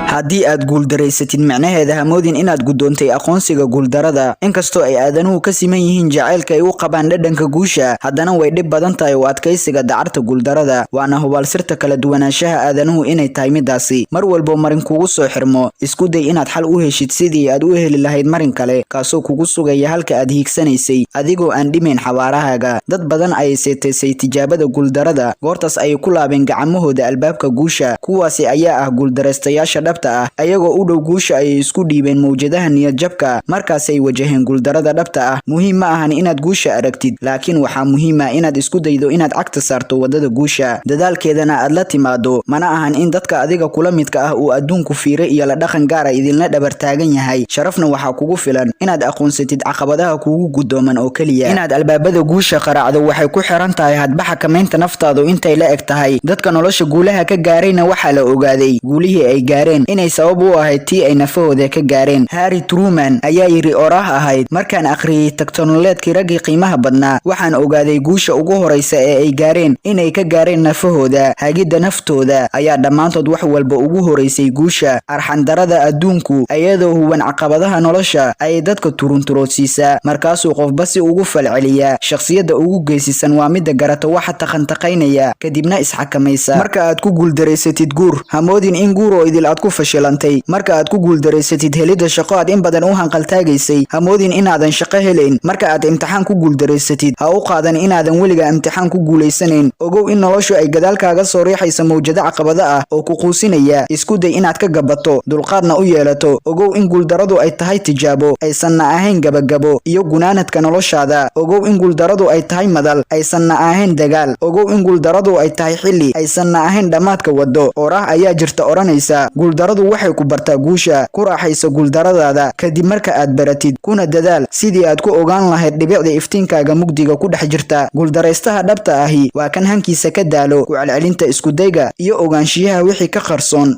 haddii aad guuldareysatid macnaheeda hamoodin inaad gudoontay aqoonsiga guuldarada inkastoo ay aadanuhu ka siman yihiin jacaylka ay u qabaan dhadhanka guusha haddana way dhib badan tahay u adkaysiga dacarta guuldarada waana hubaal sirta kala duwanaanshaha aadanuhu inay tahay midaasi mar walbo marin kugu soo xirmo isku day inaad xal u heshid sidii aad u heli lahayd marin kale kaasoo kugu sugaya halka aad hiigsanaysay adigoo aan dhimayn xawaarahaaga dad badan ayay seetaysay tijaabada guuldarada goortaas ayay ku laabeen gacmahooda albaabka guusha kuwaasi ayaa ah guuldareystayaasha dhabta ayagoo u dhow guusha ayay isku dhiibeen mawjadaha niyad jabka markaasay wajaheen guuldarada dhabta ah muhiim ma ahan inaad guusha aragtid laakiin waxaa muhiim ah inaad isku daydo inaad cagta saarto wadada guusha dadaalkeedana aad la timaado mana ahan in dadka adiga kula midka ah uu adduunku fiire iyo la dhaqan gaara idinla dhabar taagan yahay sharafna waxaa kugu filan inaad aqoonsatid caqabadaha kugu gudooman oo keliya inaad albaabada guusha qaracdo waxay ku xiran tahay hadba xakamaynta naftaadu intay la eg tahay dadka nolosha guulaha ka gaarayna waxaa la ogaaday guulihii ay gaareen inay sabab u ahayd tii ay nafahooda ka gaareen Harry Truman ayaa yiri oraah ahayd markaan akhriyay tagtoonoleedkii raggii qiimaha badnaa waxaan ogaaday guusha ugu horeysa ee ay gaareen inay ka gaareen nafahooda hagida naftooda ayaa dhammaantood wax walba ugu horeysay guusha arxandarada adduunku ayadoo huwan caqabadaha nolosha ay dadka turunturoodsiisa markaasuu qofba si ugu falceliya shakhsiyada ugu geesisan waa midda garata waxa taqantaqaynaya kadibna isxakamaysa marka aad ku guuldareysatid guur hamoodin in guur oo idil aad ku fashilantay marka aad ku guuldareysatid helida shaqo aad in badan u hanqaltaagaysay hamoodin inaadan shaqo helayn marka aad imtixaan ku guuldareysatid ha u qaadan inaadan weliga imtixaan ku guuleysanayn ogow in noloshu ay gadaalkaaga soo riixaysa mawjado caqabado ah oo ku quusinaya isku day inaad ka gabato dulqaadna u yeelato ogow in guuldaradu ay tahay tijaabo aysanna ahayn gabagabo iyo gunaanadka noloshaada ogow in guuldaradu ay tahay madal aysanna ahayn dagaal ogow in guuldaradu ay tahay xilli aysanna ahayn dhammaadka wado oraah ayaa jirta oranaysa guuldaradu waxay ku bartaa guusha ku raaxaysa guuldaradaada kadib marka aad baratid kuna dadaal sidii aad ku ogaan lahayd dhibicda iftiinkaaga mugdiga ku dhex jirta guuldareystaha dhabta ahi waa kan hankiisa ka daalo ku celcelinta iskudayga iyo ogaanshiyaha wixii ka qarsoon